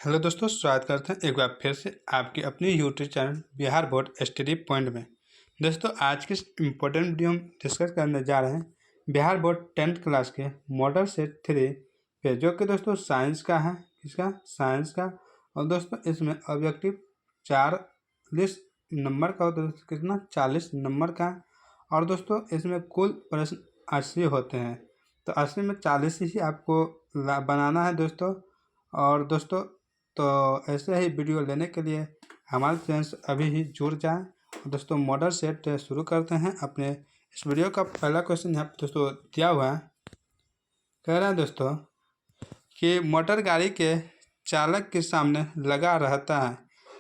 Hello दोस्तों, स्वागत करते हैं एक बार फिर से आपके अपने YouTube channel Bihar board study point में। दोस्तों, आज की इस इम्पोर्टेंट वीडियो हम डिस्कस करने जा रहे हैं बिहार बोर्ड 10th क्लास के मॉडल सेट 3 पे, जो कि दोस्तों साइंस का है। इसका साइंस का। और दोस्तों इसमें ऑब्जेक्टिव 40 नंबर का होता है। कितना? 40 नंबर का। और दोस्तों इसमें कुल प्रश्न 80 होते हैं, तो 80 में 40 ही आपको बनाना है दोस्तों। और दोस्तों तो ऐसे ही वीडियो लेने के लिए हमारे चैनल से अभी ही जुड़ जाएं। दोस्तों मॉडल सेट शुरू करते हैं। अपने इस वीडियो का पहला क्वेश्चन यहाँ पे दोस्तों दिया हुआ है। कह रहा है दोस्तों कि मोटर गाड़ी के चालक के सामने लगा रहता है।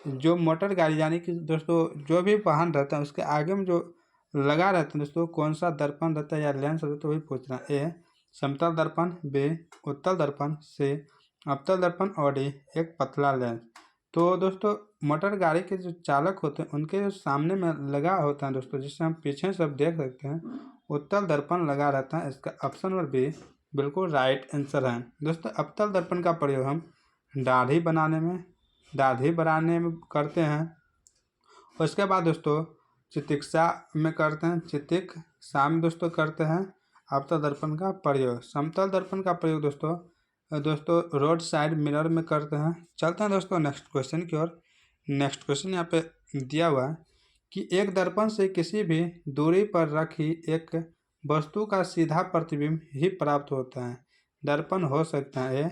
जो मोटर गाड़ी यानी कि दोस्तों जो भी वाहन रहता है उसके आगे में जो लगा रहता है दोस्तों, कौन सा दर्पण रहता है या लेंस रहता है, तो वही पूछ रहा है। ए समतल दर्पण, बी उत्तल दर्पण, सी अवतल दर्पण और डी एक पतला लेंस। तो दोस्तों मोटर गाड़ी के जो चालक होते हैं उनके जो सामने में लगा होता है दोस्तों, जिससे हम पीछे सब देख सकते हैं, उत्तल दर्पण लगा रहता है। इसका ऑप्शन नंबर बी बिल्कुल राइट आंसर है। दोस्तों अवतल दर्पण का प्रयोग हम दाढ़ी बनाने में करते हैं। उसके बाद दोस्तों चिकित्सा में करते हैं, चिकित्सा में दोस्तों करते हैं अवतल दर्पण का प्रयोग। समतल दर्पण का प्रयोग दोस्तों रोड साइड मिरर में करते हैं। चलते हैं दोस्तों नेक्स्ट क्वेश्चन की ओर। नेक्स्ट क्वेश्चन यहाँ पे दिया हुआ है कि एक दर्पण से किसी भी दूरी पर रखी एक वस्तु का सीधा प्रतिबिंब ही प्राप्त होता है। दर्पण हो सकता है ए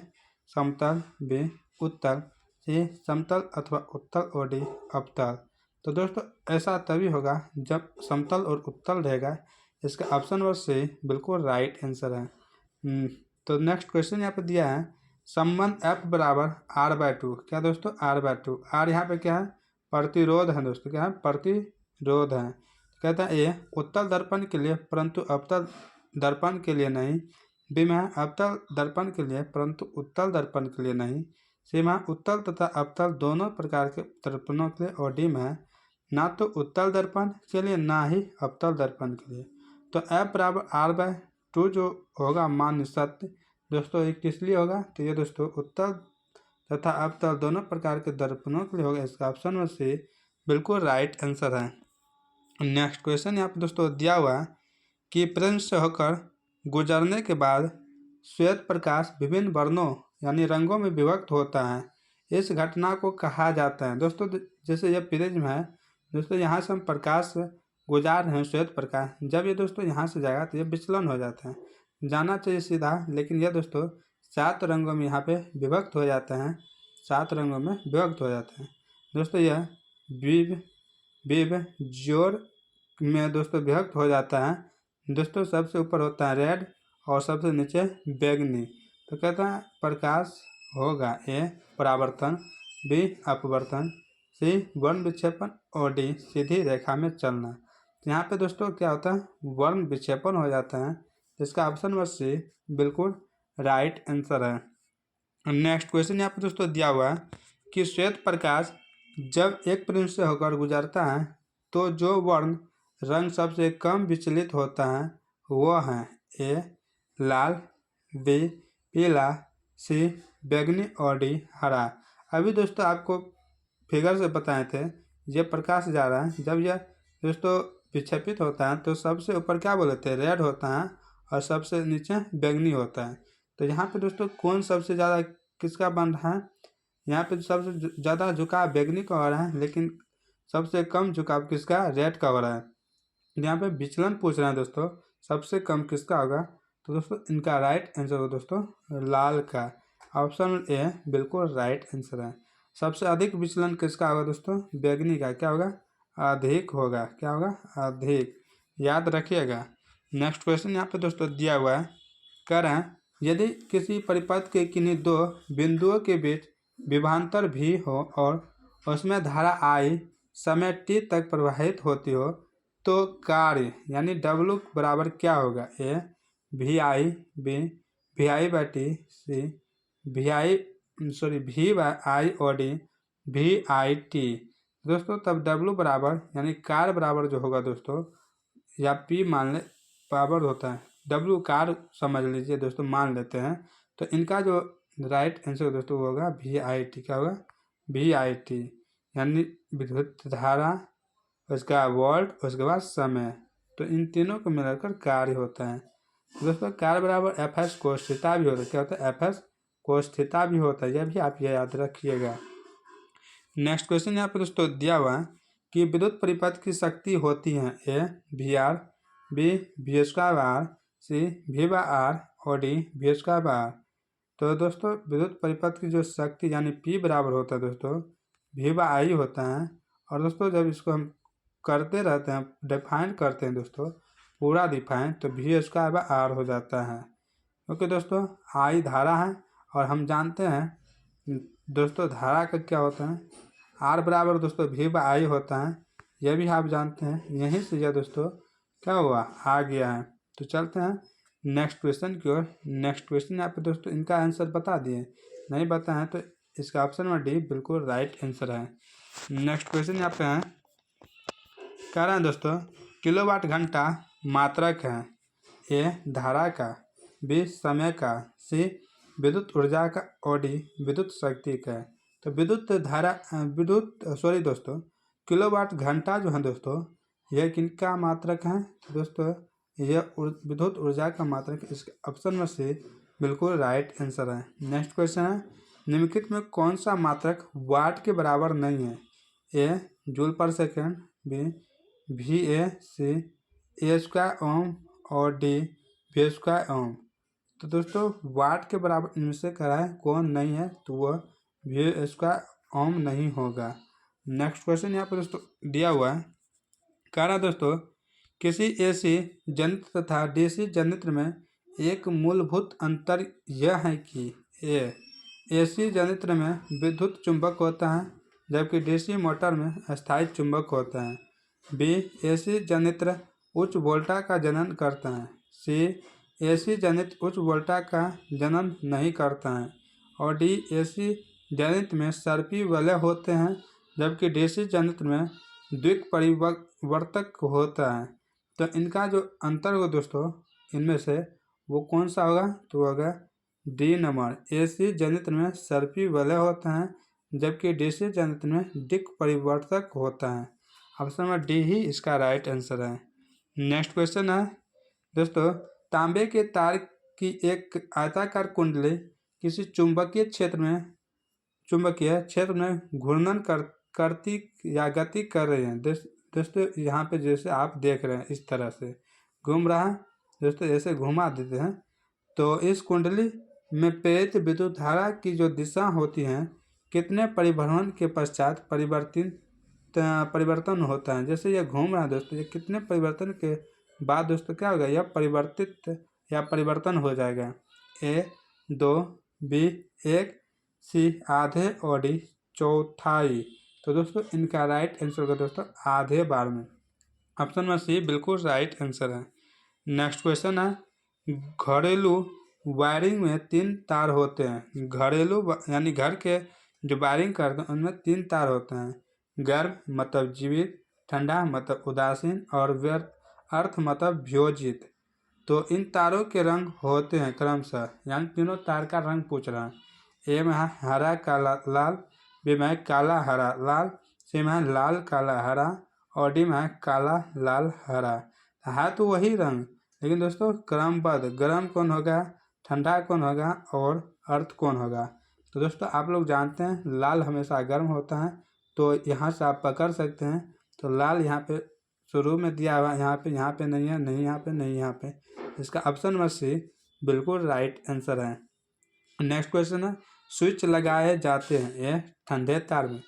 समतल, बी उत्तल, सी समतल अथवा उत्तल और डी अवतल। तो दोस्तों ऐसा तभी होगा जब समतल और उत्तल रहेगा। इसका ऑप्शन नंबर सी बिल्कुल राइट आंसर है। तो नेक्स्ट क्वेश्चन यहाँ पे दिया है संबंध F बराबर R/2। क्या दोस्तों? R/2। R यहाँ पे क्या है? प्रतिरोध है दोस्तों। क्या है? प्रतिरोध है। कहता है ए उत्तल दर्पण के लिए परंतु अवतल दर्पण के लिए नहीं। बी में अवतल दर्पण के लिए परंतु उत्तल दर्पण के लिए नहीं। सी में उत्तल तथा अवतल दोनों प्रकार के दर्पणों के लिए। और डी में ना तो उत्तल दर्पण के लिए ना ही अवतल दर्पण के लिए। तो F बराबर R/2 जो होगा मान्य सत्य दोस्तों, ये किस लिए होगा? तो ये दोस्तों उत्तल तथा अवतल दोनों प्रकार के दर्पणों के लिए होगा। इसका ऑप्शन में से बिल्कुल राइट आंसर है। नेक्स्ट क्वेश्चन यहाँ पे दोस्तों दिया हुआ है कि प्रिज्म से होकर गुजरने के बाद श्वेत प्रकाश विभिन्न वर्णों यानी रंगों में विभक्त होता है। इस घटना को कहा जाता है दोस्तों, जैसे यह प्रिज्म है दोस्तों, यहाँ से हम प्रकाश गुजार रहे हैं श्वेत प्रकाश। जब ये दोस्तों यहाँ से जाएगा तो ये विचलन हो जाता है, जाना चाहिए सीधा, लेकिन यह दोस्तों 7 रंगों में यहाँ पे विभक्त हो जाता है। 7 रंगों में विभक्त हो जाता है दोस्तों। यह विव जोर में दोस्तों विभक्त हो जाता है दोस्तों। सबसे ऊपर होता है रेड और सबसे नीचे बैगनी। तो कहता है प्रकाश होगा ए परावर्तन, बी अपवर्तन, सी वर्ण विक्षेपण और डी सीधी रेखा में चलना। तो यहाँ पे दोस्तों क्या होता है? वर्ण विक्षेपण हो जाता है। इसका ऑप्शन नंबर सी बिल्कुल राइट आंसर है। नेक्स्ट क्वेश्चन यहाँ पे दोस्तों दिया हुआ है कि श्वेत प्रकाश जब एक प्रिज्म से होकर गुजरता है तो जो वर्ण रंग सबसे कम विचलित होता है वो है ए लाल, बी पीला, सी बैगनी और डी हरा। अभी दोस्तों आपको फिगर से बताए थे, ये प्रकाश जा रहा है, जब यह दोस्तों विक्षेपित होता है तो सबसे ऊपर क्या बोले थे? रेड होता है और सबसे नीचे बैगनी होता है। तो यहाँ पे दोस्तों कौन सबसे ज़्यादा किसका बन रहा है? यहाँ पे सबसे ज़्यादा झुकाव बैगनी का हो रहा है, लेकिन सबसे कम झुकाव किसका? रेड का हो रहा है। यहाँ पे विचलन पूछ रहे हैं दोस्तों, सबसे कम किसका होगा? तो दोस्तों इनका राइट आंसर होगा दोस्तों लाल का। ऑप्शन ए बिल्कुल राइट आंसर है। सबसे अधिक विचलन किसका होगा दोस्तों? बैगनी का। क्या होगा? अधिक होगा। क्या होगा? अधिक। याद रखिएगा। नेक्स्ट क्वेश्चन यहाँ पे दोस्तों दिया हुआ है। कह रहे हैं यदि किसी परिपथ के किन्हीं 2 बिंदुओं के बीच विभवांतर भी हो और उसमें धारा I समय t तक प्रवाहित होती हो तो कार्य यानी W बराबर क्या होगा? ए VI, बी VI/T, सी VI और डी VIT। दोस्तों तब W बराबर यानी कार्य बराबर जो होगा दोस्तों, या P मान ले पावर होता है, W कार समझ लीजिए दोस्तों, मान लेते हैं। तो इनका जो राइट आंसर दोस्तों होगा VIT। क्या होगा? VIT यानी विद्युत धारा, उसका वोल्ट, उसके बाद समय। तो इन तीनों को मिलाकर कार्य होता है। तो दोस्तों कार्य बराबर FS कोस थीटा भी होता है। क्या होता है? FS कोस थीटा भी होता है। यह भी आप ये याद रखिएगा। नेक्स्ट क्वेश्चन यहाँ पे दोस्तों दिया हुआ है कि विद्युत परिपथ की शक्ति होती है A VR, B V²R, C V/R और D V²R। तो दोस्तों विद्युत परिपथ की जो शक्ति यानी P बराबर होता है दोस्तों V/I होता है। और दोस्तों जब इसको हम करते रहते हैं, डिफाइन करते हैं दोस्तों, पूरा डिफाइन, तो V²R हो जाता है। ओके दोस्तों, I धारा है और हम जानते हैं दोस्तों धारा का क्या होता है, R बराबर दोस्तों V/I होता है। यह भी आप जानते हैं। यहीं से यह दोस्तों क्या हुआ, आ गया है। तो चलते हैं नेक्स्ट क्वेश्चन की ओर। नेक्स्ट क्वेश्चन यहाँ पे दोस्तों इनका आंसर बता दिए, नहीं बताएं तो इसका ऑप्शन में D बिल्कुल राइट आंसर है। नेक्स्ट क्वेश्चन यहाँ पे है, कह रहे हैं दोस्तों किलोवाट घंटा मात्रक है A धारा का, B समय का, C विद्युत ऊर्जा का और D विद्युत शक्ति का है। तो दोस्तों किलोवाट घंटा जो है दोस्तों यह किनका मात्रक है? दोस्तों यह विद्युत ऊर्जा का मात्रक। इसके ऑप्शन में से बिल्कुल राइट आंसर है। नेक्स्ट क्वेश्चन है, निम्नलिखित में कौन सा मात्रक वाट के बराबर नहीं है? A जूल पर second, B VA, C A² ओम और D V² ओम। तो दोस्तों वाट के बराबर इनमें से कराए कौन नहीं है? तो वह V² ओम नहीं होगा। नेक्स्ट क्वेश्चन यहाँ पर दोस्तों दिया हुआ है, कह रहा है दोस्तों किसी AC जनित्र तथा DC जनित्र में एक मूलभूत अंतर यह है कि A AC जनित्र में विद्युत चुंबक होता है जबकि DC मोटर में अस्थायी चुंबक होता है। B AC जनित्र उच्च वोल्टा का जनन करता है। C AC जनित्र उच्च वोल्टा का जनन नहीं करता है। और D AC जनित्र में सर्पी वलय होते हैं जबकि DC जनित्र में द्विक परिवर्तक होता है। तो इनका जो अंतर हो दोस्तों इनमें से वो कौन सा होगा? तो होगा D नंबर। AC जनित्र में सर्पी वलय होता है जबकि DC जनित्र में द्विक परिवर्तक होता है। ऑप्शन नंबर D ही इसका राइट आंसर है। नेक्स्ट क्वेश्चन है दोस्तों, तांबे के तार की एक आयताकार कुंडली किसी चुंबकीय क्षेत्र में घूर्णन करती या गति कर रही है। दोस्तों यहाँ पे जैसे आप देख रहे हैं इस तरह से घूम रहा है दोस्तों, ऐसे घुमा देते हैं तो इस कुंडली में प्रेरित विद्युत धारा की जो दिशा होती है कितने परिभ्रमण के पश्चात परिवर्तन होता है। जैसे यह घूम रहा है दोस्तों, ये कितने परिवर्तन के बाद दोस्तों क्या होगा, यह परिवर्तित या परिवर्तन हो जाएगा। A 2, B 1, C आधे और D चौथाई। तो दोस्तों इनका राइट आंसर होगा दोस्तों आधे बार में। ऑप्शन में C बिल्कुल राइट आंसर है। नेक्स्ट क्वेश्चन है, घरेलू वायरिंग में 3 तार होते हैं। घरेलू यानी घर के जो वायरिंग करते हैं उनमें 3 तार होते हैं। गर्म मतलब जीवित, ठंडा मतलब उदासीन और अर्थ मतलब व्योजित। तो इन तारों के रंग होते हैं क्रमशः, यानी तीनों तार का रंग पूछ रहा है। A में है हरा काला लाल, B में है काला हरा लाल, C में है लाल काला हरा और D में है काला लाल हरा। है तो वही रंग लेकिन दोस्तों क्रमबद्ध, गर्म कौन होगा, ठंडा कौन होगा और अर्थ कौन होगा। तो दोस्तों आप लोग जानते हैं लाल हमेशा गर्म होता है, तो यहाँ से आप पकड़ सकते हैं। तो लाल यहाँ पे शुरू में दिया हुआ, यहाँ पे नहीं है, नहीं यहाँ पे, नहीं यहाँ पे। इसका ऑप्शन नंबर C बिल्कुल राइट आंसर है। नेक्स्ट क्वेश्चन है, स्विच लगाए जाते हैं A ठंडे तार में,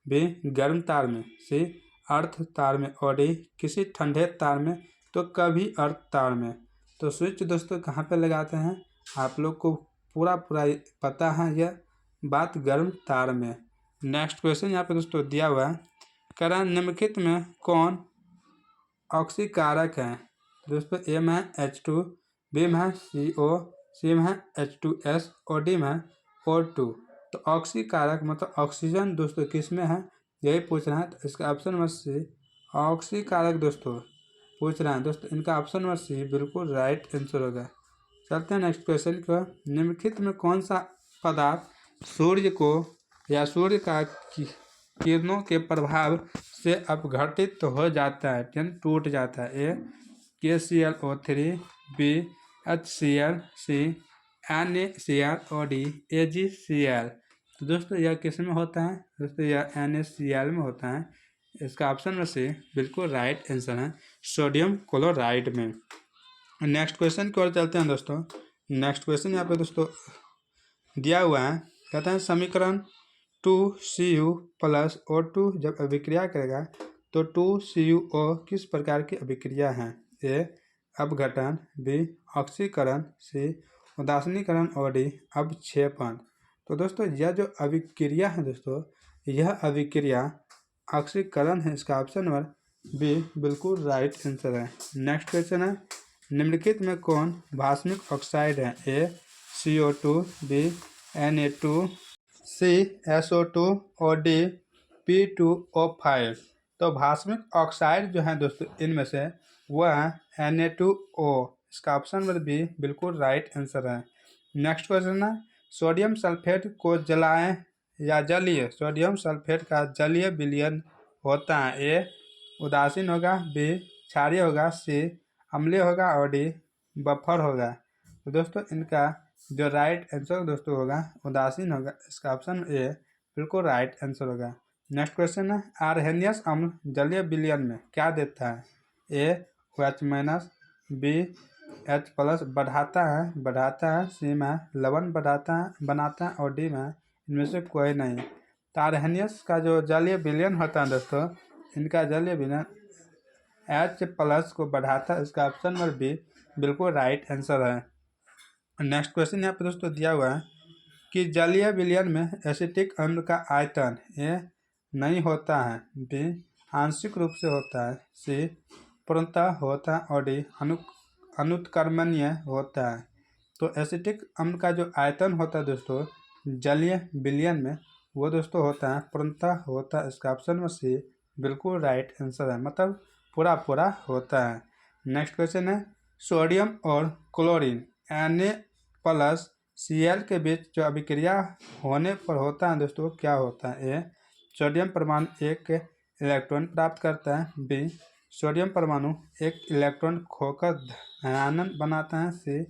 B गर्म तार में, C अर्थ तार में और D किसी ठंडे तार में तो कभी अर्थ तार में। तो स्विच दोस्तों कहाँ पे लगाते हैं, आप लोग को पूरा पता है यह बात, गर्म तार में। नेक्स्ट क्वेश्चन यहाँ पे दोस्तों दिया हुआ है, कह रहा है निम्नलिखित में कौन ऑक्सीकारक है। दोस्तों A में है H2, B में है CO, C में है H2S और D में है O2। तो ऑक्सीकारक मतलब ऑक्सीजन दोस्तों किस में है यही पूछ रहा है। तो इसका ऑप्शन नंबर C ऑक्सीकारक दोस्तों पूछ रहा है दोस्तों, इनका ऑप्शन नंबर C बिल्कुल राइट आंसर होगा। चलते हैं नेक्स्ट क्वेश्चन को, निम्नलिखित में कौन सा पदार्थ सूर्य को या सूर्य का किरणों के प्रभाव से अपघटित हो जाता है, यानी टूट जाता है। ए KClO3, बी HCl, सी NaClOD, AgCl। तो दोस्तों यह किस में होता है? दोस्तों यह NaCl में होता है। इसका ऑप्शन में से बिल्कुल राइट आंसर है सोडियम क्लोराइड में। नेक्स्ट क्वेश्चन की ओर चलते हैं दोस्तों। नेक्स्ट क्वेश्चन यहाँ पे दोस्तों दिया हुआ है, कहते हैं समीकरण 2Cu प्लस O2 जब अभिक्रिया करेगा तो 2CuO किस प्रकार की अभिक्रिया है? ए अपघटन, बी ऑक्सीकरण, सी उदासीनीकरण और डी अवक्षेपण। तो दोस्तों यह जो अभिक्रिया है दोस्तों, यह अभिक्रिया ऑक्सीकरण है। इसका ऑप्शन नंबर बी बिल्कुल राइट आंसर है। नेक्स्ट क्वेश्चन है, निम्नलिखित में कौन भास्मिक ऑक्साइड है? ए CO2, बी Na2, सी SO2 और डी P2O5। तो भास्मिक ऑक्साइड जो है दोस्तों इनमें से वह है Na2O। इसका ऑप्शन नंबर बी बिल्कुल राइट आंसर है। नेक्स्ट क्वेश्चन है, सोडियम सल्फेट को जलाएं या जलीय सोडियम सल्फेट का जलीय विलयन होता है? ए उदासीन होगा, बी क्षारीय होगा, सी अम्लीय होगा और डी बफर होगा। तो दोस्तों इनका जो राइट आंसर दोस्तों होगा उदासीन होगा। इसका ऑप्शन ए बिल्कुल राइट आंसर होगा। नेक्स्ट क्वेश्चन है, आर्हेनियस अम्ल जलीय विलयन में क्या देता है? ए OH-, बी H+ बढ़ाता है, सी में लवण बनाता है और डी में इनमें से कोई नहीं। तो आर्हेनियस का जो जलीय विलयन होता है दोस्तों, इनका जलीय विलयन H+ को बढ़ाता है। इसका ऑप्शन नंबर बी बिल्कुल राइट आंसर है। नेक्स्ट क्वेश्चन यहाँ पे दोस्तों दिया हुआ है कि जलीय विलयन में एसिटिक अम्ल का आयतन ए नहीं होता है, बी आंशिक रूप से होता है, सी पूर्णतः होता है और डी अनुत्क्रमणीय होता है। तो एसिटिक अम्ल का जो आयतन होता है दोस्तों जलीय विलयन में, वो दोस्तों होता है पूर्णतः होता है। इसका ऑप्शन में सी बिल्कुल राइट आंसर है, मतलब पूरा होता है। नेक्स्ट क्वेश्चन है, सोडियम और क्लोरीन Na+Cl के बीच जो अभिक्रिया होने पर होता है दोस्तों क्या होता है? ए सोडियम परमाणु एक इलेक्ट्रॉन प्राप्त करता है, बी सोडियम परमाणु एक इलेक्ट्रॉन खोकर धनायन बनाता है, सी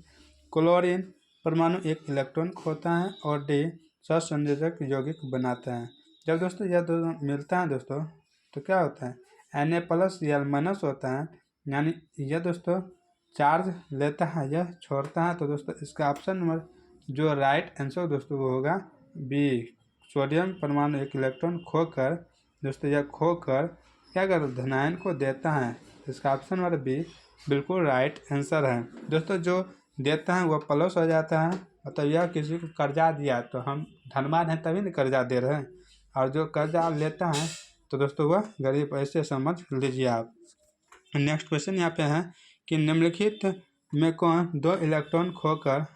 क्लोरीन परमाणु एक इलेक्ट्रॉन खोता है और डी सहसंयोजक यौगिक बनाता है। जब दोस्तों यह दोनों मिलता है दोस्तों तो क्या होता है? Na+Cl- होता है, यानी यह दोस्तों चार्ज लेता है, यह छोड़ता है। तो दोस्तों इसका ऑप्शन नंबर जो राइट आंसर दोस्तों वो होगा बी सोडियम परमाणु एक इलेक्ट्रॉन खोकर दोस्तों यह खोकर क्या कर धनायन को देता है। इसका ऑप्शन नंबर बी बिल्कुल राइट आंसर है। दोस्तों जो देता है वह प्लस हो जाता है, मतलब यह किसी को कर्जा दिया तो हम धनवान हैं तभी ना कर्जा दे रहे हैं, और जो कर्जा लेता है तो दोस्तों वह गरीब, ऐसे समझ लीजिए आप। नेक्स्ट क्वेश्चन यहाँ पे है कि निम्नलिखित में कौन दो इलेक्ट्रॉन खोकर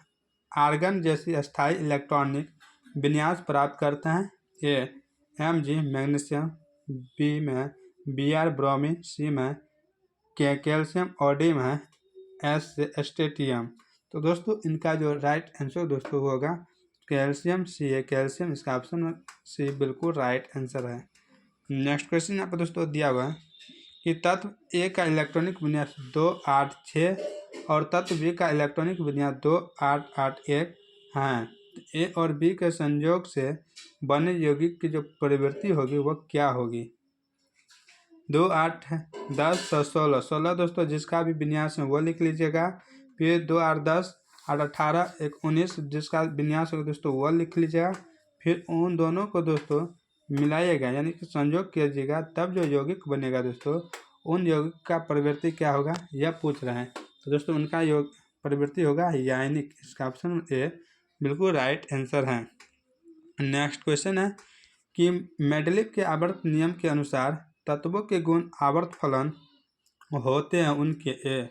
आर्गन जैसी स्थायी इलेक्ट्रॉनिक विन्यास प्राप्त करता है? ए Mg मैग्नीशियम, बी में Br ब्रोमीन, सी में कैल्शियम और डी में एस एस्टेटियम। तो दोस्तों इनका जो राइट आंसर दोस्तों होगा कैल्शियम, सी है कैल्शियम। इसका ऑप्शन सी बिल्कुल राइट आंसर है। नेक्स्ट क्वेश्चन यहाँ पर दोस्तों दिया हुआ है कि तत्व ए का इलेक्ट्रॉनिक विन्यास 286 और तत्व बी का इलेक्ट्रॉनिक विन्यास 2881 हैं। ए और बी के संयोग से बने यौगिक की जो प्रवृत्ति होगी वह क्या होगी? 2 8 10 16 16 दोस्तों जिसका भी विन्यास है वो लिख लीजिएगा। फिर 2 8 10 8 18 19 जिसका विन्यास होगा दोस्तों वो लिख लीजिएगा। फिर उन दोनों को दोस्तों मिलाइएगा, यानी कि संयोग कीजिएगा, तब जो यौगिक बनेगा दोस्तों उन यौगिक का प्रवृत्ति क्या होगा यह पूछ रहे हैं। तो दोस्तों उनका योग प्रवृत्ति होगा यानिक। इसका ऑप्शन ए बिल्कुल राइट आंसर है। नेक्स्ट क्वेश्चन है कि मेंडलीव के आवर्त नियम के अनुसार तत्वों के गुण आवर्त फलन होते हैं उनके? ए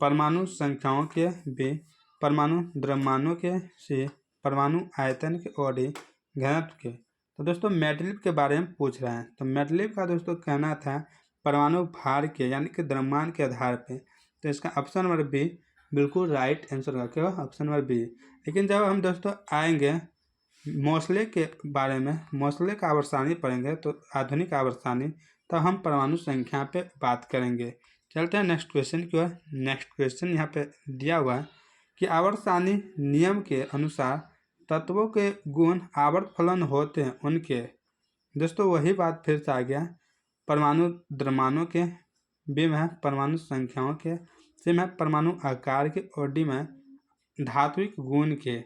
परमाणु संख्याओं के, बी परमाणु द्रव्यमानों के, सी परमाणु आयतन के और डी घनत्व के। तो दोस्तों मेंडलीव के बारे में पूछ रहे हैं। तो मेंडलीव का दोस्तों कहना था परमाणु भार के यानी कि द्रव्यमान के आधार पे। तो इसका ऑप्शन नंबर बी बिल्कुल राइट आंसर होगा, क्या ऑप्शन नंबर बी। लेकिन जब हम दोस्तों आएंगे मौसले के बारे में, मौसले का आवर्त सारणी पढ़ेंगे तो आधुनिक आवर्त सारणी, तब हम परमाणु संख्या पे बात करेंगे। चलते हैं नेक्स्ट क्वेश्चन की ओर। नेक्स्ट क्वेश्चन यहाँ पे दिया हुआ है कि आवर्त सारणी नियम के अनुसार तत्वों के गुण आवर्त फलन होते हैं उनके। दोस्तों वही बात फिर से आ गया, परमाणु द्रव्यमानों के, बी में परमाणु संख्याओं के, सी में परमाणु आकार के और डी में धात्विक गुण के।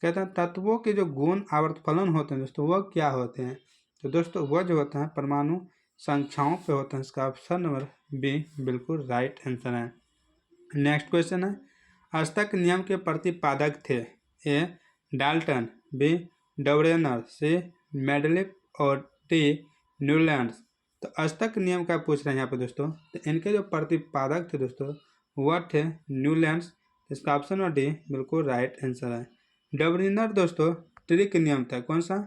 कहते हैं तत्वों के जो गुण आवर्त फलन होते हैं दोस्तों वो क्या होते हैं, तो दोस्तों वो जो होते हैं परमाणु संख्याओं पे होते हैं। इसका ऑप्शन नंबर बी बिल्कुल राइट आंसर है। नेक्स्ट क्वेश्चन है, अष्टक नियम के प्रतिपादक थे। ए डाल्टन, बी डबरेनर, सी मेंडलीफ और डी न्यूलैंड्स। तो अष्टक नियम का पूछ रहे हैं यहाँ पे दोस्तों, तो इनके जो प्रतिपादक थे दोस्तों वह थे न्यूलैंड्स। इसका ऑप्शन नंबर डी बिल्कुल राइट आंसर है। डबरेनर दोस्तों ट्रिक नियम था, कौन सा,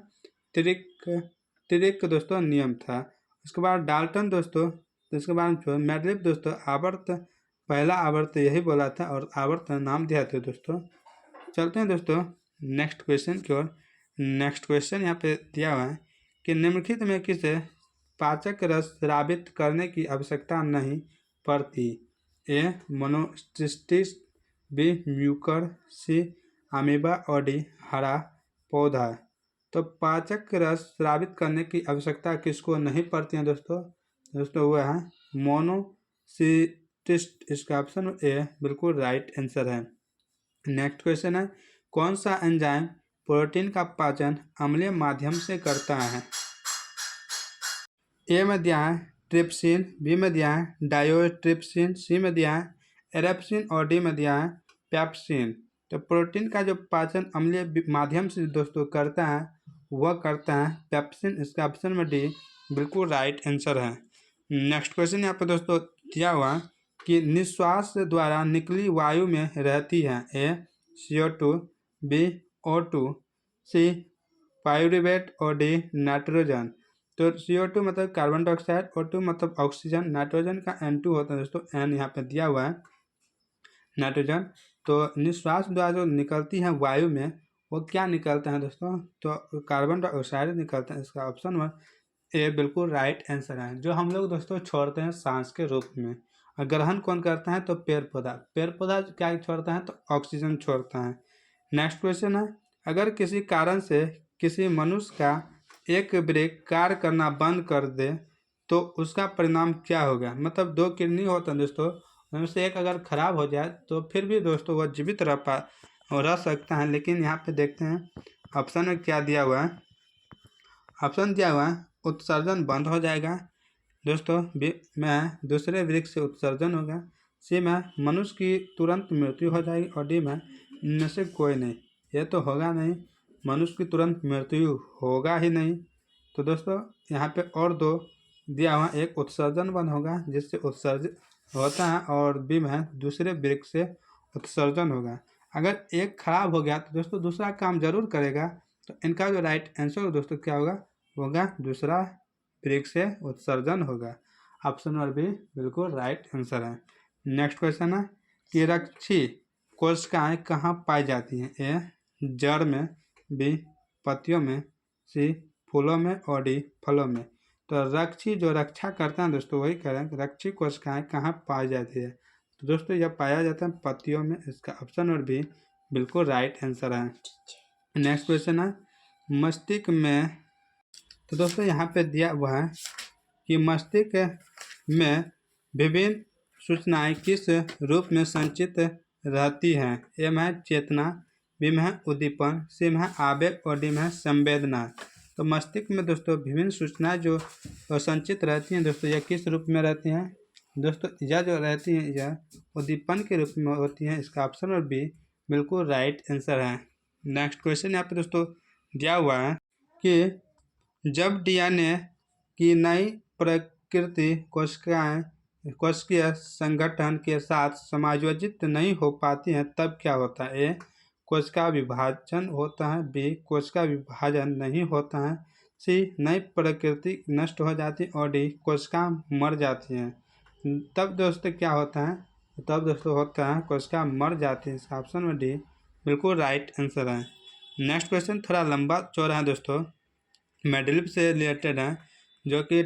ट्रिक दोस्तों नियम था। उसके बाद डाल्टन दोस्तों, तो इसके बाद मेंडलीफ दोस्तों आवर्त, पहला आवर्त यही बोला था और आवर्त नाम दिया था दोस्तों। चलते हैं दोस्तों नेक्स्ट क्वेश्चन की ओर। नेक्स्ट क्वेश्चन यहाँ पे दिया हुआ है कि निम्नलिखित में किसे पाचक रस स्रावित करने की आवश्यकता नहीं पड़ती। ए मोनोसिस्टिस, बी म्यूकर, सी अमीबा और डी हरा पौधा। तो पाचक रस स्रावित करने की आवश्यकता किसको नहीं पड़ती है दोस्तों वह है मोनोसिस्टिस। इसका ऑप्शन ए बिल्कुल राइट आंसर है। नेक्स्ट क्वेश्चन है, कौन सा एंजाइम प्रोटीन का पाचन अम्लीय माध्यम से करता है। ए में दिया है ट्रिप्सिन, बी में दिया है डायोट्रिप्सिन, सी में दिया है एरेप्सिन और डी में दिया है पैप्सिन। तो प्रोटीन का जो पाचन अम्लीय माध्यम से दोस्तों करता है वह करता है पैप्सिन। इसका ऑप्शन में डी बिल्कुल राइट आंसर है। नेक्स्ट क्वेश्चन यहाँ पे दोस्तों दिया हुआ कि निश्वास द्वारा निकली वायु में रहती है। ए CO2, बी O2, सी पाइरूवेट और डी नाइट्रोजन। तो CO2 मतलब कार्बन डाइऑक्साइड, O2 मतलब ऑक्सीजन, नाइट्रोजन का N2 होता है दोस्तों, N यहाँ पे दिया हुआ है नाइट्रोजन। तो निश्वास द्वारा जो निकलती है वायु में वो क्या निकलता है दोस्तों, तो कार्बन डाइऑक्साइड निकलता है। इसका ऑप्शन नंबर ए बिल्कुल राइट आंसर है। जो हम लोग दोस्तों छोड़ते हैं सांस के रूप में, और ग्रहण कौन करता है तो पेड़ पौधा क्या छोड़ता है तो ऑक्सीजन छोड़ता है। नेक्स्ट क्वेश्चन है, अगर किसी कारण से किसी मनुष्य का एक ब्रेक कार्य करना बंद कर दे तो उसका परिणाम क्या होगा। मतलब दो किडनी होता है दोस्तों, उनमें से एक अगर खराब हो जाए तो फिर भी दोस्तों वह जीवित रह सकता है। लेकिन यहाँ पे देखते हैं ऑप्शन में क्या दिया हुआ है। ऑप्शन दिया हुआ है उत्सर्जन बंद हो जाएगा दोस्तों, बी में दूसरे वृक्ष से उत्सर्जन होगा, सी में मनुष्य की तुरंत मृत्यु हो जाएगी और डी में इनमें से कोई नहीं। ये तो होगा नहीं, मनुष्य की तुरंत मृत्यु होगा ही नहीं। तो दोस्तों यहाँ पे और दो दिया हुआ, एक उत्सर्जन बंद होगा जिससे उत्सर्जित होता है और बी में दूसरे वृक्ष से उत्सर्जन होगा। अगर एक खराब हो गया तो दोस्तों दूसरा काम जरूर करेगा। तो इनका जो राइट आंसर दोस्तों क्या होगा दूसरा वृक्ष से उत्सर्जन होगा। ऑप्शन नंबर बी बिल्कुल राइट आंसर है। नेक्स्ट क्वेश्चन है कि रक्षी कोशिकाएं कहाँ पाई जाती हैं। ए जड़ में, बी पत्तियों में, सी फूलों में और डी फलों में। तो रक्षी जो रक्षा करते हैं दोस्तों वही करें, रक्षी कोशिकाएं कहाँ पाई जाती है तो दोस्तों यह पाया जाता है पत्तियों में। इसका ऑप्शन नंबर बी बिल्कुल राइट आंसर है। नेक्स्ट क्वेश्चन है मस्तिष्क में, तो दोस्तों यहाँ पे दिया हुआ है कि मस्तिष्क में विभिन्न सूचनाएं किस रूप में संचित रहती हैं। ए में चेतना, बी में उद्दीपन, सी में आवेग और डी में संवेदना। तो मस्तिष्क में दोस्तों विभिन्न सूचनाएं जो संचित रहती हैं दोस्तों यह किस रूप में रहती हैं दोस्तों, यह जो रहती हैं यह उद्दीपन के रूप में होती हैं। इसका ऑप्शन नंबर बी बिल्कुल राइट आंसर है। नेक्स्ट क्वेश्चन यहाँ पे दोस्तों दिया हुआ है कि जब DNA की नई प्रकृति कोशिकीय संगठन के साथ समायोजित नहीं हो पाती है तब क्या होता है। ए कोशिका विभाजन होता है, बी कोशिका विभाजन नहीं होता है, सी नई प्रकृति नष्ट हो जाती है और डी कोशिका मर जाती है। तब दोस्तों क्या होता है, तब दोस्तों होता है कोशिका मर जाती है। इसका ऑप्शन में डी बिल्कुल राइट आंसर है। नेक्स्ट क्वेश्चन थोड़ा लंबा चौड़ा है दोस्तों, मेडलिप से रिलेटेड है, जो कि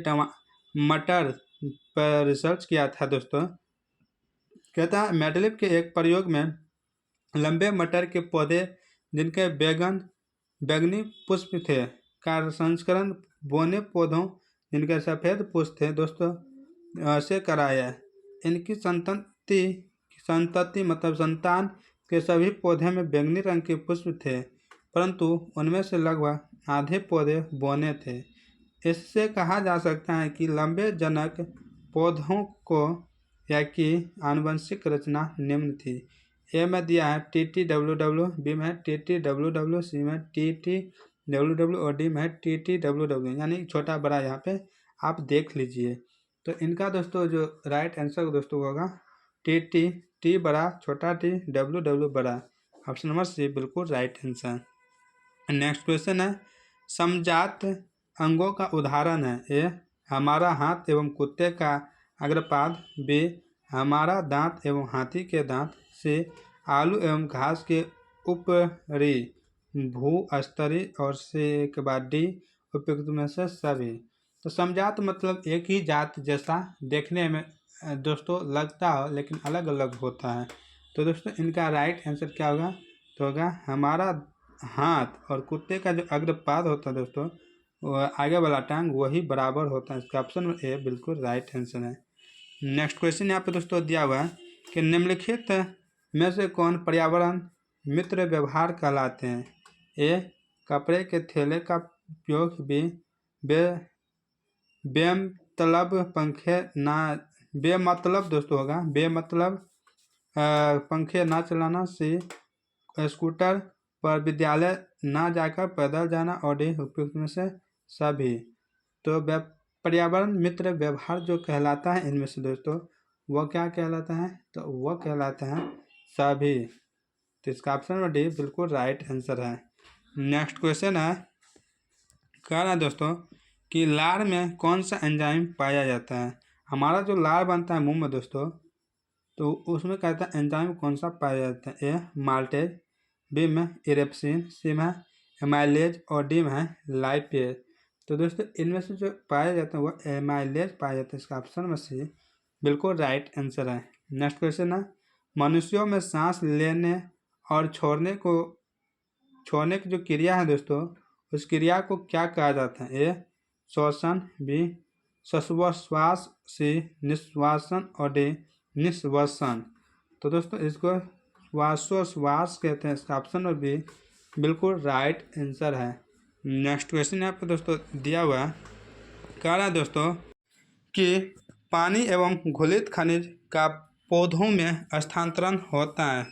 मटर पर रिसर्च किया था दोस्तों। कहता है मेडलिप के एक प्रयोग में लंबे मटर के पौधे जिनके बैंगनी पुष्प थे का संस्करण बोने पौधों जिनके सफ़ेद पुष्प थे दोस्तों से कराया। इनकी संतति मतलब संतान के सभी पौधे में बैंगनी रंग के पुष्प थे, परंतु उनमें से लगभग आधे पौधे बौने थे। इससे कहा जा सकता है कि लंबे जनक पौधों को या की आनुवंशिक रचना निम्न थी। ए में दिया है TTWW, बी में TTWW, सी में TTWW और डी में TTWW, यानी छोटा बड़ा यहाँ पे आप देख लीजिए। तो इनका दोस्तों जो राइट आंसर दोस्तों होगा टी बड़ा, छोटा टी, WW बड़ा। ऑप्शन नंबर सी बिल्कुल राइट आंसर। नेक्स्ट क्वेश्चन है, समजात अंगों का उदाहरण है। ए हमारा हाथ एवं कुत्ते का अग्रपाद, बी हमारा दांत एवं हाथी के दांत, सी आलू एवं घास के ऊपरी भूस्तरीय, और सी के बाद डी उपयुक्त में से सभी। तो समजात मतलब एक ही जात जैसा देखने में दोस्तों लगता हो लेकिन अलग अलग होता है। तो दोस्तों इनका राइट आंसर क्या होगा, तो होगा हमारा हाथ और कुत्ते का जो अग्रपाद होता है दोस्तों, आगे वाला टांग वही बराबर होता है। इसका ऑप्शन ए बिल्कुल राइट आंसर है। नेक्स्ट क्वेश्चन यहाँ पे दोस्तों दिया हुआ है कि निम्नलिखित में से कौन पर्यावरण मित्र व्यवहार कहलाते हैं। ए कपड़े के थैले का उपयोग, बी बेमतलब दोस्तों होगा, बेमतलब पंखे ना चलाना, सी स्कूटर पर विद्यालय ना जाकर पैदल जाना, और डी उपयुक्त में से सभी। तो पर्यावरण मित्र व्यवहार जो कहलाता है इनमें से दोस्तों वह क्या कहलाता है, तो वह कहलाता है सभी। तो इसका ऑप्शन नंबर डी बिल्कुल राइट आंसर है। नेक्स्ट क्वेश्चन है, कह रहा है दोस्तों कि लार में कौन सा एंजाइम पाया जाता है। हमारा जो लार बनता है मुंह में दोस्तों, तो उसमें कहता है एंजाइम कौन सा पाया जाता है। ए माल्टेज, बी में इरेप्सिन, सी में एमाइलेज, और डी में लाइपेज। तो दोस्तों इनमें से जो पाया जाता है वह एमाइलेज पाया जाता है। इसका ऑप्शन में सी बिल्कुल राइट आंसर है। नेक्स्ट क्वेश्चन है, मनुष्यों में सांस लेने और छोड़ने की जो क्रिया है दोस्तों, उस क्रिया को क्या कहा जाता है। ए श्वसन, बी श्वासोश्वास, सी निश्वासन, और डी निश्वसन। तो दोस्तों इसको श्वासोश्वास कहते हैं। इसका ऑप्शन नंबर बी बिल्कुल राइट आंसर है। नेक्स्ट क्वेश्चन यहाँ पे दोस्तों दिया हुआ है, कह रहा है दोस्तों कि पानी एवं घुलित खनिज का पौधों में स्थानांतरण होता है,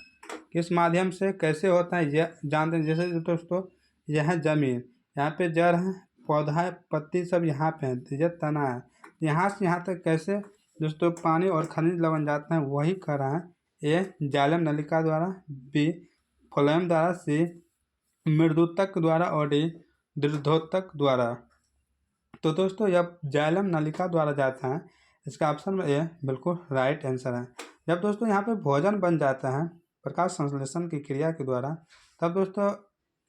किस माध्यम से, कैसे होता है, यह जानते हैं। जैसे दोस्तों यह है जमीन, यहाँ पे जड़ है, पौधा है, पत्ती सब यहाँ पे है, यह तना है, यहाँ से यहाँ तक कैसे दोस्तों पानी और खनिज लवण जाते हैं वही कर रहा है। ए जालम नलिका द्वारा, बी फ्लोएम द्वारा, सी मृदुतक द्वारा, और डी दृढ़ोतक द्वारा। तो दोस्तों जब जाइलम नलिका द्वारा जाता है, इसका ऑप्शन में ए बिल्कुल राइट आंसर है। जब दोस्तों यहाँ पे भोजन बन जाता है प्रकाश संश्लेषण की क्रिया के द्वारा, तब दोस्तों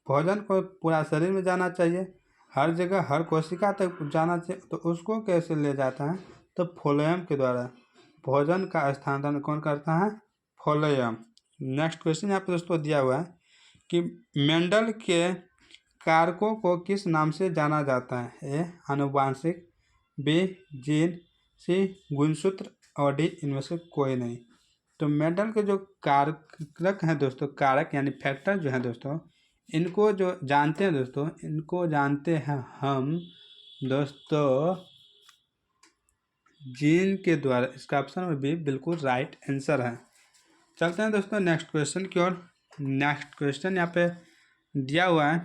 भोजन को पूरा शरीर में जाना चाहिए, हर जगह हर कोशिका तक जाना चाहिए। तो उसको कैसे ले जाता है, तो फ्लोएम के द्वारा। भोजन का स्थानांतरण कौन करता है, फ्लोएम। नेक्स्ट क्वेश्चन यहाँ पे दोस्तों दिया हुआ है कि मेंडल के कारकों को किस नाम से जाना जाता है। ए आनुवांशिक, बी जीन, सी गुणसूत्र, और डी इनमें से कोई नहीं। तो मेंडल के जो कारक हैं दोस्तों, कारक यानी फैक्टर जो हैं दोस्तों, इनको जो जानते हैं दोस्तों, इनको जानते हैं हम दोस्तों जीन के द्वारा। इसका ऑप्शन में बी बिल्कुल राइट आंसर है। चलते हैं दोस्तों नेक्स्ट क्वेश्चन की ओर। नेक्स्ट क्वेश्चन यहाँ पे दिया हुआ है,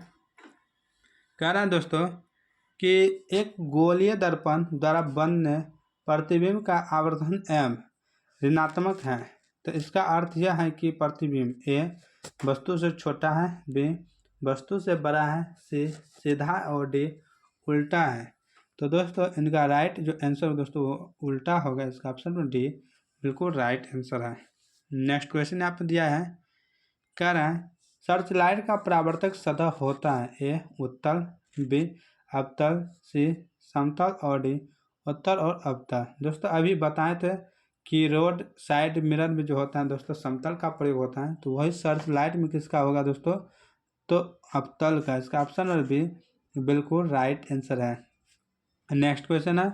कह रहा है दोस्तों कि एक गोलीय दर्पण द्वारा बनने प्रतिबिंब का आवर्धन m ऋणात्मक है। तो इसका अर्थ यह है कि प्रतिबिंब ए वस्तु से छोटा है, बी वस्तु से बड़ा है, सी सीधा, और डी उल्टा है। तो दोस्तों इनका राइट जो आंसर दोस्तों वो उल्टा होगा। इसका ऑप्शन में डी बिल्कुल राइट आंसर है। नेक्स्ट क्वेश्चन यहाँ पर दिया है, कह रहा है सर्च लाइट का परावर्तक सतह होता है? ए उत्तल, बी अवतल, सी समतल और डी उत्तल और अवतल। दोस्तों अभी बताए थे कि रोड साइड मिरर में जो होता है दोस्तों समतल का प्रयोग होता है, तो वही सर्च लाइट में किसका होगा दोस्तों? तो अवतल का। इसका ऑप्शन नंबर बी बिल्कुल राइट आंसर है। नेक्स्ट क्वेश्चन है,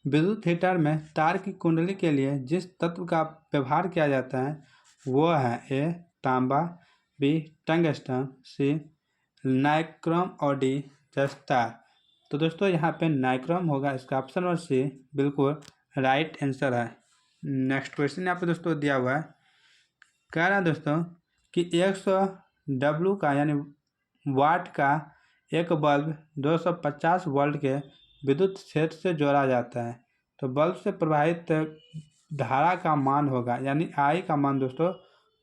विद्युत हीटर में तार की कुंडली के लिए जिस तत्व का व्यवहार किया जाता है वो है? ए तांबा, बी टंगस्टन, सी नाइक्रोम और डी जस्तार। तो दोस्तों यहाँ पे नाइक्रोम होगा, इसका ऑप्शन नंबर सी बिल्कुल राइट आंसर है। नेक्स्ट क्वेश्चन यहाँ पे दोस्तों दिया हुआ है, कह रहा है दोस्तों कि 100 डब्लू का यानी वाट का एक बल्ब 250 वोल्ट के विद्युत क्षेत्र से जोड़ा जाता है, तो बल्ब से प्रवाहित धारा का मान होगा, यानी आई का मान दोस्तों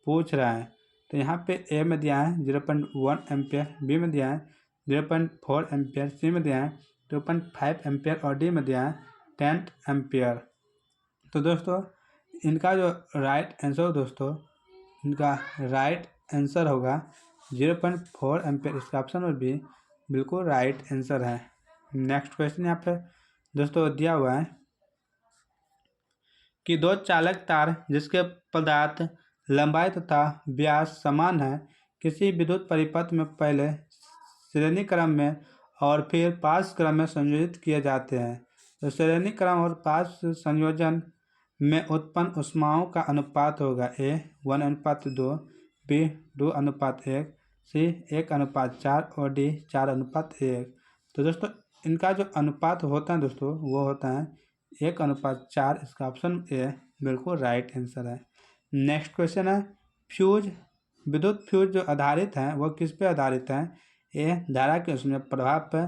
पूछ रहा है। तो यहाँ पे ए में दिया है 0.1 एम्पियर, बी में दिया है 0.4 एम्पियर, सी में दिया है 2.5 एम्पियर और डी में दिया है 10 एम्पियर। तो दोस्तों इनका जो राइट आंसर दोस्तों, इनका राइट आंसर होगा 0.4 एम्पियर। इसका ऑप्शन नंबर बी बिल्कुल राइट आंसर है। नेक्स्ट क्वेश्चन यहाँ पे दोस्तों दिया हुआ है कि दो चालक तार जिसके पदार्थ लंबाई तथा व्यास समान है किसी विद्युत परिपथ में पहले श्रेणी क्रम में और फिर पार्श्व क्रम में संयोजित किए जाते हैं, तो श्रेणी क्रम और पार्श्व संयोजन में उत्पन्न ऊष्माओं का अनुपात होगा? ए 1:2, बी 2:1, सी 1:4 और डी 4:1। तो दोस्तों इनका जो अनुपात होता है दोस्तों वो होता है 1:4। इसका ऑप्शन ए बिल्कुल राइट आंसर है। नेक्स्ट क्वेश्चन है, फ्यूज विद्युत फ्यूज जो आधारित है वो किस पे आधारित है? ए धारा के उसमें प्रभाव पर,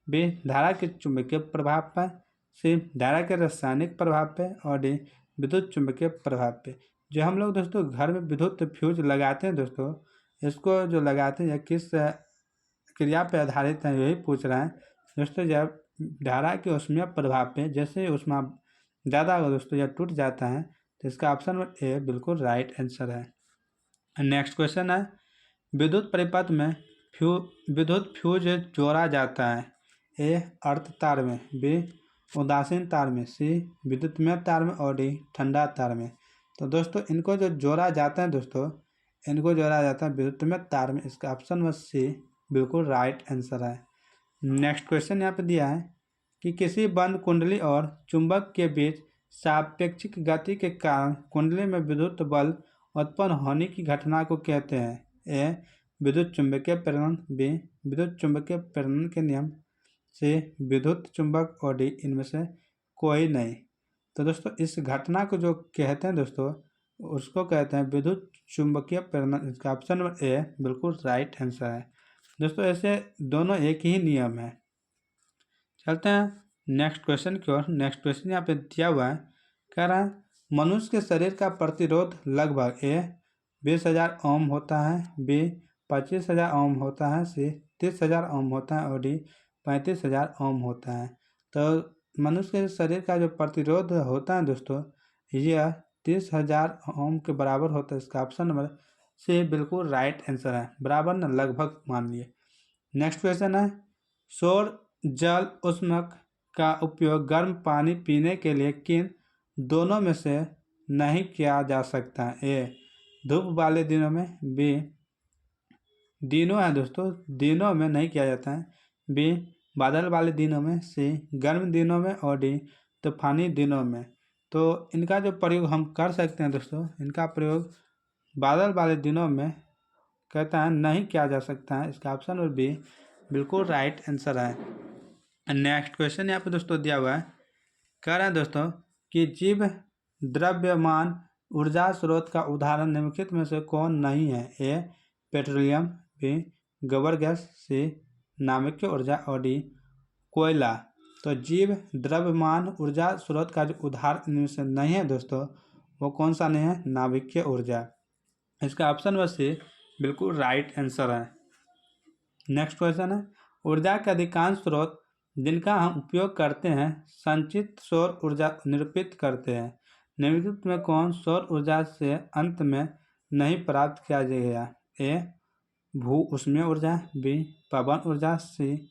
बी धारा के चुंबकीय प्रभाव पर, सी धारा के रासायनिक प्रभाव पे और डी विद्युत चुंबकीय प्रभाव पे। जो हम लोग दोस्तों घर में विद्युत फ्यूज लगाते हैं दोस्तों, इसको जो लगाते हैं किस क्रिया पे आधारित है यही पूछ रहा है दोस्तों। जब धारा के ऊष्मीय प्रभाव पे, जैसे ऊष्मा ज़्यादा होगा दोस्तों या टूट जाता है, तो इसका ऑप्शन ए बिल्कुल राइट आंसर है। नेक्स्ट क्वेश्चन है, विद्युत परिपथ में विद्युत फ्यूज जोड़ा जाता है? ए अर्ध तार में, बी उदासीन तार में, सी विद्युतमय तार में और डी ठंडा तार में। तो दोस्तों इनको जो जोड़ा जाता है दोस्तों, इनको जोड़ा जाता है विद्युतमय तार में। इसका ऑप्शन नंबर सी बिल्कुल राइट आंसर है। नेक्स्ट क्वेश्चन यहाँ पे दिया है कि किसी बंद कुंडली और चुंबक के बीच सापेक्षिक गति के कारण कुंडली में विद्युत बल उत्पन्न होने की घटना को कहते हैं? ए विद्युत चुंबकीय प्रेरण, बी विद्युत चुंबकीय प्रेरण के नियम, से विद्युत चुंबक और डी इनमें से कोई नहीं। तो दोस्तों इस घटना को जो कहते हैं दोस्तों उसको कहते हैं विद्युत चुंबकीय प्रेरण। इसका ऑप्शन नंबर ए बिल्कुल राइट आंसर है। दोस्तों ऐसे दोनों एक ही नियम है। चलते हैं नेक्स्ट क्वेश्चन की ओर। नेक्स्ट क्वेश्चन यहाँ पे दिया हुआ है, कह रहा है मनुष्य के शरीर का प्रतिरोध लगभग ए 20,000 ओम होता है, बी 25,000 ओम होता है, सी 30,000 ओम होता है और डी 35,000 ओम होता है। तो मनुष्य के शरीर का जो प्रतिरोध होता है दोस्तों यह 30,000 ओम के बराबर होता है। इसका ऑप्शन नंबर सी बिल्कुल राइट आंसर है। बराबर न लगभग मान लिए। नेक्स्ट क्वेश्चन है, सौर जल उष्मक का उपयोग गर्म पानी पीने के लिए किन दोनों में से नहीं किया जा सकता है? ए धूप वाले दिनों में, बी दिनों है दोस्तों दिनों में नहीं किया जाता है, बी बादल वाले दिनों में, सी गर्म दिनों में और डी तूफानी दिनों में। तो इनका जो प्रयोग हम कर सकते हैं दोस्तों, इनका प्रयोग बादल वाले दिनों में कहता है नहीं किया जा सकता है। इसका ऑप्शन और बी बिल्कुल राइट आंसर है। नेक्स्ट क्वेश्चन यहाँ पे दोस्तों दिया हुआ है, कह रहा है दोस्तों कि जीव द्रव्यमान ऊर्जा स्रोत का उदाहरण निम्नलिखित में से कौन नहीं है? ए पेट्रोलियम, बी गोबर गैस, सी नाभिकीय ऊर्जा और डी कोयला। तो जीव द्रव्यमान ऊर्जा स्रोत का जो उदाहरण इनमें से नहीं है दोस्तों वो कौन सा नहीं है? नाभिकीय ऊर्जा। इसका ऑप्शन व सी बिल्कुल राइट आंसर है। नेक्स्ट क्वेश्चन है, ऊर्जा के अधिकांश स्रोत जिनका हम उपयोग करते हैं संचित सौर ऊर्जा निरूपित करते हैं। निम्नलिखित में कौन सौर ऊर्जा से अंत में नहीं प्राप्त किया जाएगा? ए भू उष्मीय ऊर्जा, बी पवन ऊर्जा, सी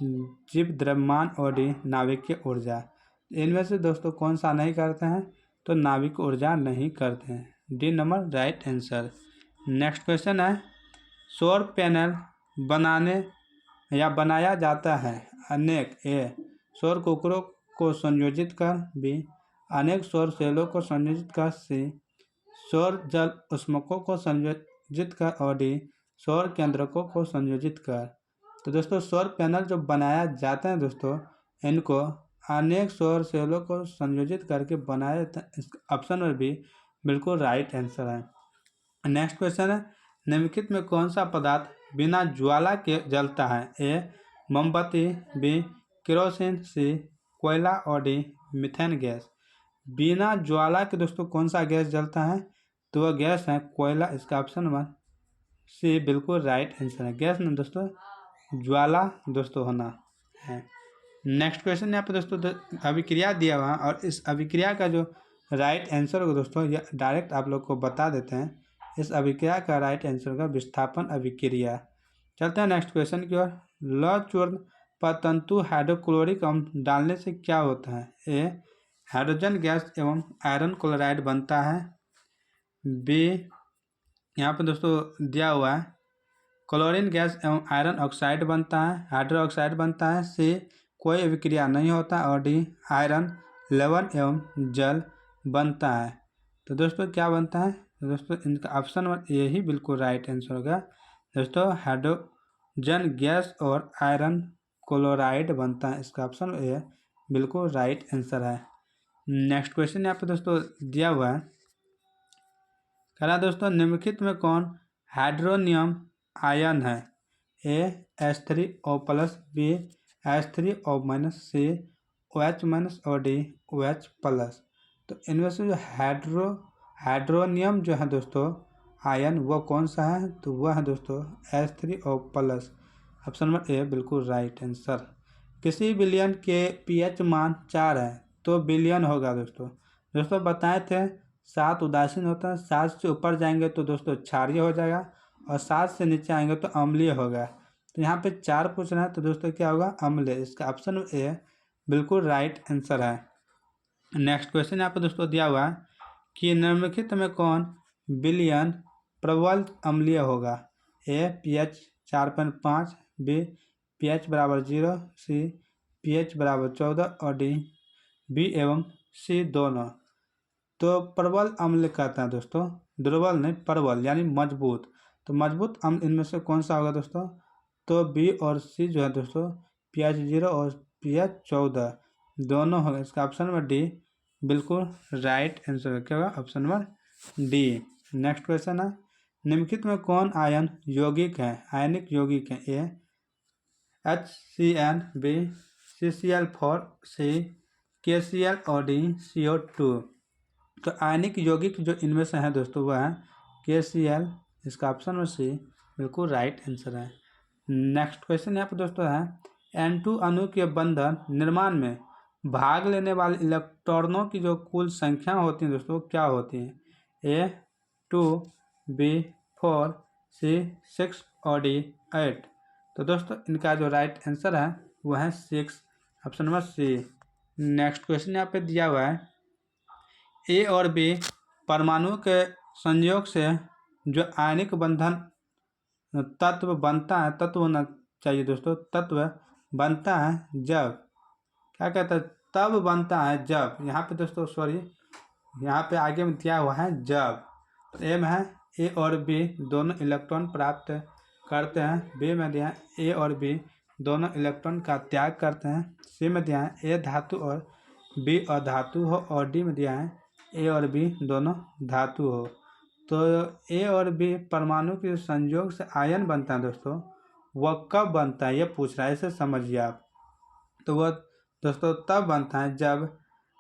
जीव द्रव्यमान और डी नाभिकीय ऊर्जा। इनमें से दोस्तों कौन सा नहीं करते हैं? तो नाभिक ऊर्जा नहीं करते हैं। D number right answer. Next question है, सौर पैनल बनाने या बनाया जाता है अनेक ए सौर कुकरों को संयोजित कर, बी अनेक सौर सेलों को संयोजित कर, सी सौर जल उष्मकों को संयोजित कर और डी सौर केंद्रकों को संयोजित कर। तो दोस्तों सौर पैनल जो बनाया जाते हैं दोस्तों, इनको अनेक सौर सेलों को संयोजित करके बनाया जाता है। ऑप्शन नंबर बी बिल्कुल राइट आंसर है। नेक्स्ट क्वेश्चन है, निम्नलिखित में कौन सा पदार्थ बिना ज्वाला के जलता है? ए मोमबत्ती, बी केरोसिन, सी कोयला और डी मीथेन गैस। बिना ज्वाला के दोस्तों कौन सा गैस जलता है? तो वह गैस है कोयला। इसका ऑप्शन नंबर सी बिल्कुल राइट आंसर है। गैस में दोस्तों ज्वाला दोस्तों होना है। नेक्स्ट क्वेश्चन यहाँ पे दोस्तों अभिक्रिया दिया हुआ है और इस अभिक्रिया का जो राइट आंसर होगा दोस्तों ये डायरेक्ट आप लोग को बता देते हैं। इस अभिक्रिया का राइट आंसर होगा विस्थापन अभिक्रिया। चलते हैं नेक्स्ट क्वेश्चन की ओर। लौह चूर्ण पर तंतु हाइड्रोक्लोरिक अम्ल डालने से क्या होता है? ए हाइड्रोजन गैस एवं आयरन क्लोराइड बनता है, बी यहाँ पे दोस्तों दिया हुआ है क्लोरीन गैस एवं आयरन ऑक्साइड बनता है, हाइड्रो ऑक्साइड बनता है, सी कोई अभिक्रिया नहीं होता और डी आयरन लवण एवं जल बनता है। तो दोस्तों क्या बनता है? तो दोस्तों इनका ऑप्शन ए ही बिल्कुल राइट आंसर होगा। दोस्तों हाइड्रोजन गैस और आयरन क्लोराइड बनता है। इसका ऑप्शन ए बिल्कुल राइट आंसर है। नेक्स्ट क्वेश्चन यहाँ पे दोस्तों दिया हुआ है, कह रहा दोस्तों निम्नलिखित में कौन हाइड्रोनियम आयन है? ए H3O+, बी H3O-, सी OH- और डी OH+। तो इनमें से जो हाइड्रोनियम जो है दोस्तों आयन वो कौन सा है? तो वह है दोस्तों H3O+। ऑप्शन नंबर ए बिल्कुल राइट आंसर। किसी विलयन के pH मान 4 है तो विलयन होगा दोस्तों बताए थे 7 उदासीन होता है, 7 से ऊपर जाएंगे तो दोस्तों क्षारीय हो जाएगा और 7 से नीचे आएंगे तो अम्लीय होगा। तो यहाँ पे 4 पूछ रहा है तो दोस्तों क्या होगा? अम्लीय। इसका ऑप्शन ए बिल्कुल राइट आंसर है। नेक्स्ट क्वेश्चन यहाँ पे दोस्तों दिया हुआ है कि निम्नलिखित में कौन विलयन प्रबल अम्लीय होगा? ए pH 4.5, बी pH = 0, सी pH = 14 और डी बी एवं सी दोनों। तो प्रबल अम्ल कहता है दोस्तों, दुर्बल नहीं प्रबल यानी मजबूत। तो मजबूत अम्ल इनमें से कौन सा होगा दोस्तों? तो बी और सी जो है दोस्तों pH 0 और pH 14 दोनों होगा। इसका ऑप्शन नंबर डी बिल्कुल राइट आंसर क्या होगा? Option number D. Next question है, निम्नलिखित में कौन आयन यौगिक है आयनिक यौगिक है? ए HCN, बी CCl4, सी KCl और डी CO2। तो आयनिक यौगिक जो इनमें से है दोस्तों वह है KCl। इसका ऑप्शन में सी बिल्कुल राइट आंसर है। नेक्स्ट क्वेश्चन यहाँ पर दोस्तों है, N2 अणु के बंधन निर्माण में भाग लेने वाले इलेक्ट्रॉनों की जो कुल संख्या होती है दोस्तों क्या होती है? ए 2, बी 4, सी 6 और डी 8। तो दोस्तों इनका जो राइट आंसर है वह है 6, option number C. Next question यहाँ पे दिया हुआ है, ए और बी परमाणु के संयोग से जो आयनिक बंधन तत्व बनता है, तत्व होना चाहिए दोस्तों, तत्व बनता है जब क्या कहता है? तब बनता है जब, यहाँ पे दोस्तों सॉरी यहाँ पे आगे में दिया हुआ है जब। तो ए में है ए और बी दोनों इलेक्ट्रॉन प्राप्त करते हैं, बी में दिया है ए और बी दोनों इलेक्ट्रॉन का त्याग करते हैं, सी में दिया है ए धातु और बी अधातु हो और डी में दिया है ए और बी दोनों धातु हो। तो ए और बी परमाणु के संयोग से आयन बनता है दोस्तों, वह कब बनता है ये पूछ रहा है, इसे समझिए आप। तो वह दोस्तों तब बनता है जब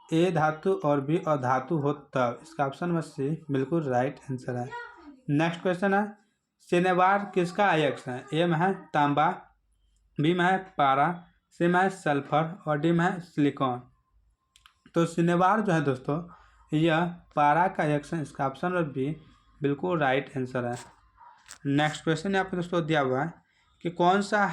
ए धातु और बी अधातु हो तब। इसका ऑप्शन में सी बिल्कुल राइट आंसर है। नेक्स्ट क्वेश्चन है, सिनेबार किसका अयस्क है? ए में है तांबा, बी में है पारा, सी में है सल्फर और डी में है सिलिकॉन। तो सिनेबार जो है दोस्तों यह पारा का अयस्क है। इसका ऑप्शन में बी बिल्कुल राइट आंसर है। नेक्स्ट क्वेश्चन यहाँ पे दोस्तों दिया हुआ है कि कौन सा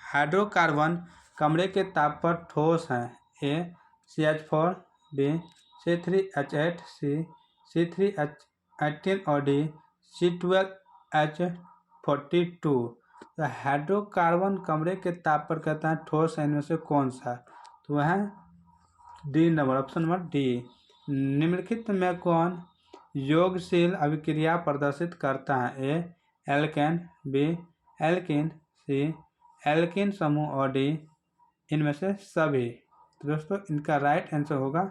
हाइड्रोकार्बन कमरे के ताप पर ठोस है। ए CH4, बी C3H8, सी C3H18 और डी C12H42। तो हाइड्रोकार्बन कमरे के ताप पर कहता है ठोस है इनमें से कौन सा, तो वह है D number, option number D. निम्नलिखित में कौन योगशील अभिक्रिया प्रदर्शित करता है। ए एल्केन, बी एल्किन, सी एल्किन समूह और डी इनमें से सभी। तो दोस्तों इनका राइट आंसर होगा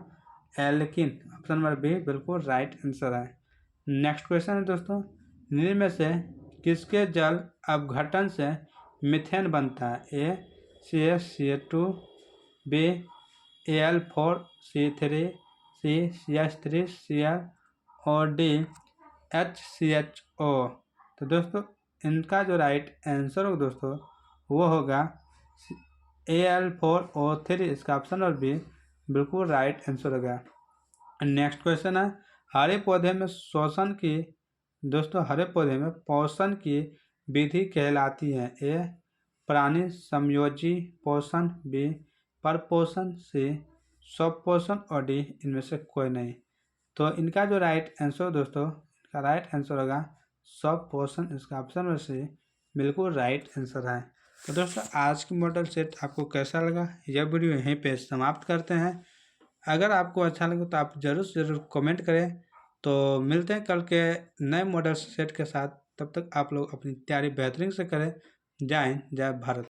एल्किन, ऑप्शन नंबर बी बिल्कुल राइट आंसर है। नेक्स्ट क्वेश्चन है दोस्तों, निम्न में से किसके जल अपघटन से मीथेन बनता है। ए CH2, बी Al4C3, सी CH3Cl और डी HCHO। तो दोस्तों इनका जो राइट आंसर होगा दोस्तों वो होगा Al4O3, इसका ऑप्शन और बी बिल्कुल राइट आंसर होगा। नेक्स्ट क्वेश्चन है, हरे पौधे में श्वसन की दोस्तों हरे पौधे में पोषण की विधि कहलाती है। ए प्राणी समयोजी पोषण, बी परपोषण, सी स्वपोषण और डी इनमें से कोई नहीं। तो इनका जो राइट आंसर दोस्तों इसका राइट आंसर होगा स्वपोषण, इसका ऑप्शन में से बिल्कुल राइट आंसर है। तो दोस्तों आज की मॉडल सेट आपको कैसा लगा, यह वीडियो यहीं पे समाप्त करते हैं। अगर आपको अच्छा लगे तो आप ज़रूर कमेंट करें। तो मिलते हैं कल के नए मॉडल सेट के साथ, तब तक आप लोग अपनी तैयारी बेहतरीन से करें। जय हिंद, जय भारत।